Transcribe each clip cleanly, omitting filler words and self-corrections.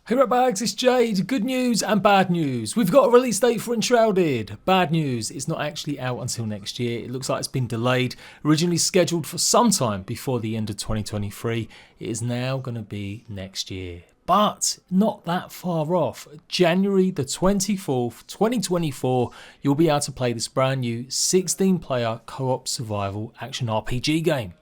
Hey ratbags, it's Jade. Good news and bad news. We've got a release date for Enshrouded. Bad news, it's not actually out until next year. It looks like it's been delayed. Originally scheduled for sometime before the end of 2023. It is now going to be next year. But not that far off. January the 24th, 2024, you'll be able to play this brand new 16-player co-op survival action RPG game.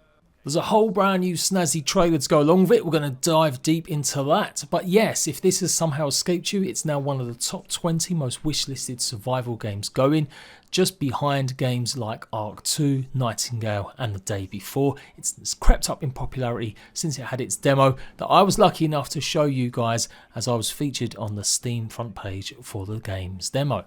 There's a whole brand new snazzy trailer to go along with it. We're going to dive deep into that. But yes, if this has somehow escaped you, it's now one of the top 20 most wishlisted survival games going, just behind games like Ark 2, Nightingale and The Day Before. It's crept up in popularity since it had its demo that I was lucky enough to show you guys as I was featured on the Steam front page for the game's demo.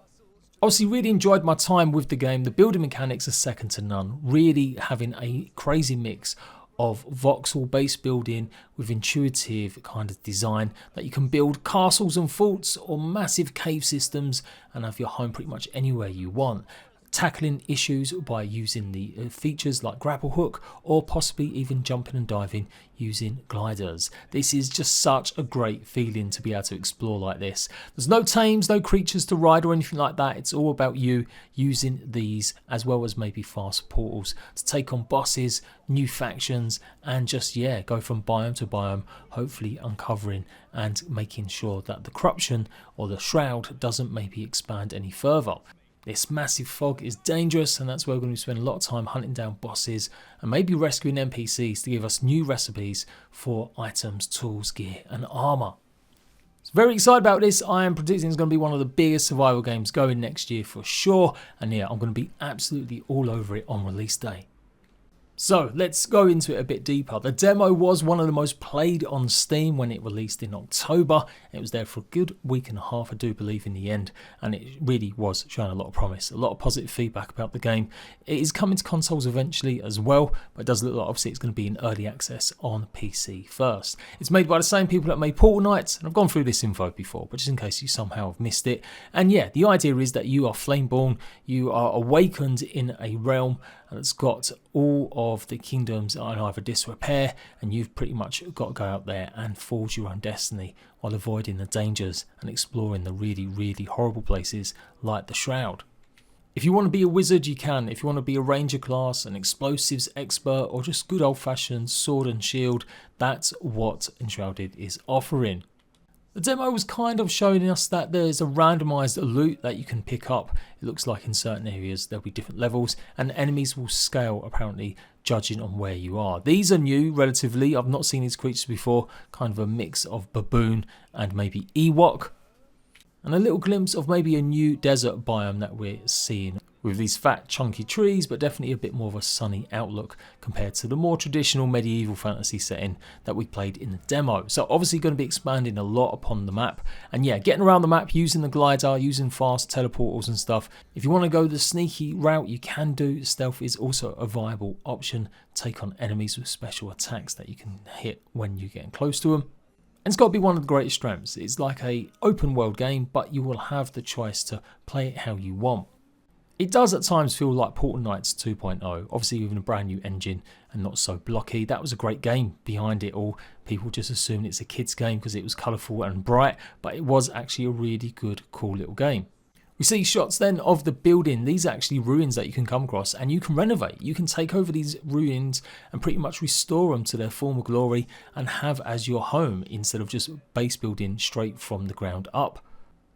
Obviously really enjoyed my time with the game. The building mechanics are second to none, really having a crazy mix of voxel based building with intuitive kind of design that you can build castles and forts or massive cave systems and have your home pretty much anywhere you want. Tackling issues by using the features like grapple hook or possibly even jumping and diving using gliders. This is just such a great feeling to be able to explore like this. There's no tames, no creatures to ride or anything like that. It's all about you using these as well as maybe fast portals to take on bosses, new factions and just go from biome to biome, hopefully uncovering and making sure that the corruption or the shroud doesn't maybe expand any further. This massive fog is dangerous and that's where we're going to spend a lot of time hunting down bosses and maybe rescuing NPCs to give us new recipes for items, tools, gear and armour. So very excited about this. I am predicting it's going to be one of the biggest survival games going next year for sure. And I'm going to be absolutely all over it on release day. So let's go into it a bit deeper. The demo was one of the most played on Steam when it released in October. It was there for a good week and a half, I do believe, in the end, and it really was showing a lot of promise, a lot of positive feedback about the game. It is coming to consoles eventually as well, but it does look like obviously it's going to be in early access on PC first. It's made by the same people that made Portal Knights, and I've gone through this info before, but just in case you somehow have missed it. And the idea is that you are Flameborn, you are awakened in a realm that's got all of the kingdoms in either disrepair, and you've pretty much got to go out there and forge your own destiny while avoiding the dangers and exploring the really, really horrible places like the Shroud. If you want to be a wizard, you can. If you want to be a ranger class, an explosives expert, or just good old-fashioned sword and shield, that's what Enshrouded is offering. The demo was kind of showing us that there's a randomised loot that you can pick up. It looks like in certain areas there'll be different levels and enemies will scale apparently judging on where you are. These are new relatively. I've not seen these creatures before. Kind of a mix of baboon and maybe Ewok. And a little glimpse of maybe a new desert biome that we're seeing with these fat chunky trees, but definitely a bit more of a sunny outlook compared to the more traditional medieval fantasy setting that we played in the demo. So obviously going to be expanding a lot upon the map and getting around the map using the glider, using fast teleportals and stuff. If you want to go the sneaky route, you can do. Stealth is also a viable option. Take on enemies with special attacks that you can hit when you're getting close to them. And it's got to be one of the greatest strengths. It's like a open world game, but you will have the choice to play it how you want. It does at times feel like Portal Knights 2.0, obviously with a brand new engine and not so blocky. That was a great game behind it all. People just assume it's a kid's game because it was colourful and bright, but it was actually a really good, cool little game. We see shots then of the building. These are actually ruins that you can come across and you can renovate. You can take over these ruins and pretty much restore them to their former glory and have as your home instead of just base building straight from the ground up.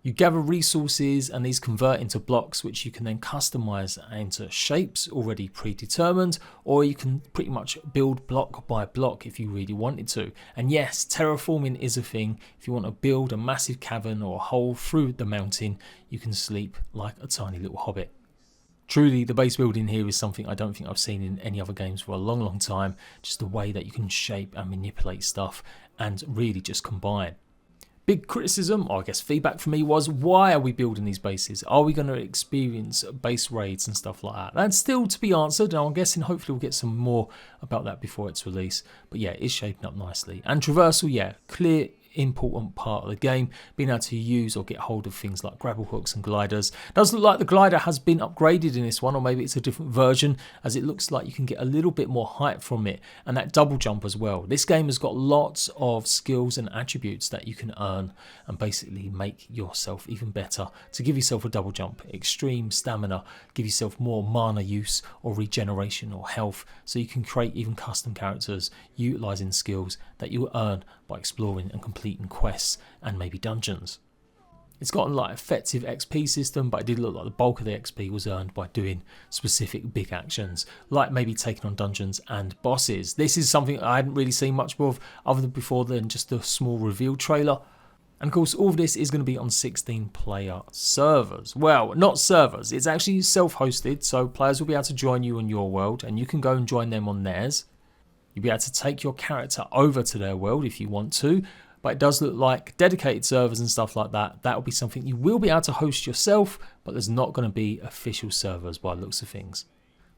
You gather resources and these convert into blocks which you can then customize into shapes already predetermined, or you can pretty much build block by block if you really wanted to. And yes, terraforming is a thing. If you want to build a massive cavern or a hole through the mountain, you can sleep like a tiny little hobbit. Truly, the base building here is something I don't think I've seen in any other games for a long, long time. Just the way that you can shape and manipulate stuff and really just combine. Big criticism, or I guess feedback for me, was why are we building these bases? Are we going to experience base raids and stuff like that? That's still to be answered, and I'm guessing hopefully we'll get some more about that before its release. But it's shaping up nicely. And traversal, clear important part of the game, being able to use or get hold of things like grapple hooks and gliders. It does look like the glider has been upgraded in this one, or maybe it's a different version, as it looks like you can get a little bit more height from it, and that double jump as well. This game has got lots of skills and attributes that you can earn and basically make yourself even better to give yourself a double jump, extreme stamina, give yourself more mana use or regeneration or health, so you can create even custom characters utilizing skills that you earn by exploring and completing quests and maybe dungeons. It's got a like effective XP system, but it did look like the bulk of the XP was earned by doing specific big actions, like maybe taking on dungeons and bosses. This is something I hadn't really seen much of other than before than just a small reveal trailer. And of course, all of this is going to be on 16 player servers. Well, not servers, it's actually self-hosted, so players will be able to join you on your world and you can go and join them on theirs. You'll be able to take your character over to their world if you want to, but it does look like dedicated servers and stuff like that. That will be something you will be able to host yourself, but there's not going to be official servers by the looks of things.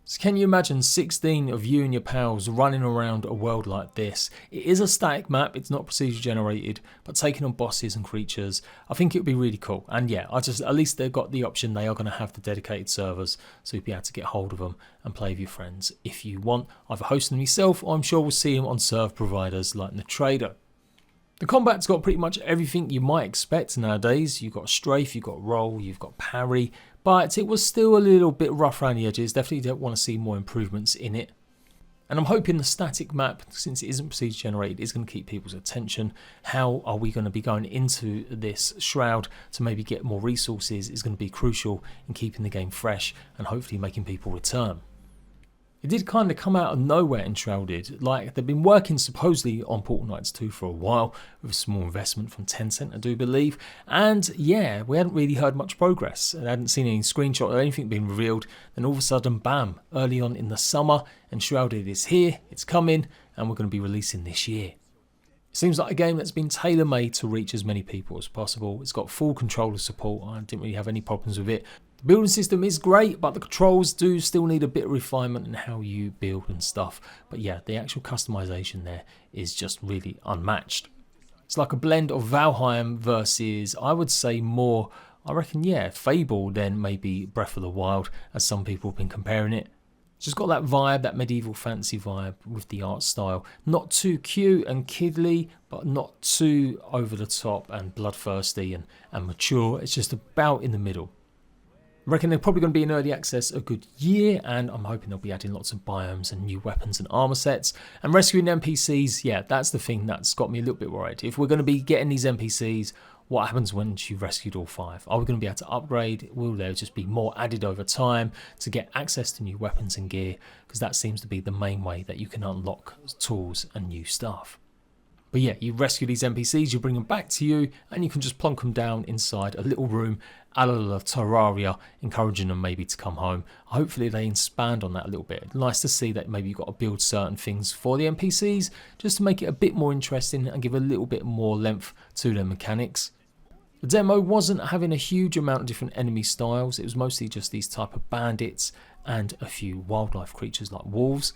So can you imagine 16 of you and your pals running around a world like this? It is a static map, it's not procedure generated, but taking on bosses and creatures, I think it would be really cool. And yeah, at least they've got the option, they are going to have the dedicated servers, so you'll be able to get hold of them and play with your friends if you want. Either hosting them yourself, or I'm sure we'll see them on serve providers like the Trader. The combat's got pretty much everything you might expect nowadays. You've got strafe, you've got roll, you've got parry, but it was still a little bit rough around the edges. Definitely don't want to see more improvements in it. And I'm hoping the static map, since it isn't procedure generated, is going to keep people's attention. How are we going to be going into this Shroud to maybe get more resources is going to be crucial in keeping the game fresh and hopefully making people return. It did kind of come out of nowhere, Enshrouded. Like, they've been working supposedly on Portal Knights 2 for a while, with a small investment from Tencent, I do believe. And yeah, we hadn't really heard much progress. I hadn't seen any screenshot or anything being revealed. Then all of a sudden, bam, early on in the summer, Enshrouded is here, it's coming, and we're going to be releasing this year. It seems like a game that's been tailor-made to reach as many people as possible. It's got full controller support. I didn't really have any problems with it. The building system is great, but the controls do still need a bit of refinement in how you build and stuff. But yeah, the actual customization there is just really unmatched. It's like a blend of Valheim versus, I would say more, I reckon, yeah, Fable than maybe Breath of the Wild, as some people have been comparing it. It's just got that vibe, that medieval fantasy vibe with the art style. Not too cute and kiddly, but not too over the top and bloodthirsty and mature. It's just about in the middle. I reckon they're probably going to be in early access a good year, and I'm hoping they'll be adding lots of biomes and new weapons and armor sets. And rescuing NPCs, yeah, that's the thing that's got me a little bit worried. If we're going to be getting these NPCs, what happens once you've rescued all 5? Are we going to be able to upgrade? Will there just be more added over time to get access to new weapons and gear? Because that seems to be the main way that you can unlock tools and new stuff. But yeah, you rescue these NPCs, you bring them back to you, and you can just plonk them down inside a little room a la Terraria, encouraging them maybe to come home. Hopefully they expand on that a little bit. Nice to see that maybe you've got to build certain things for the NPCs, just to make it a bit more interesting and give a little bit more length to their mechanics. The demo wasn't having a huge amount of different enemy styles, it was mostly just these type of bandits and a few wildlife creatures like wolves.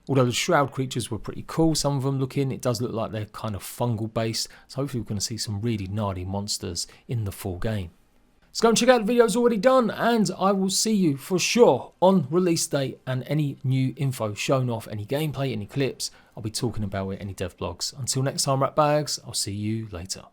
Although the Shroud creatures were pretty cool, some of them looking, it does look like they're kind of fungal based, so hopefully we're going to see some really gnarly monsters in the full game. So go and check out the videos already done, and I will see you for sure on release date and any new info shown off, any gameplay, any clips, I'll be talking about it, any dev blogs. Until next time, ratbags, I'll see you later.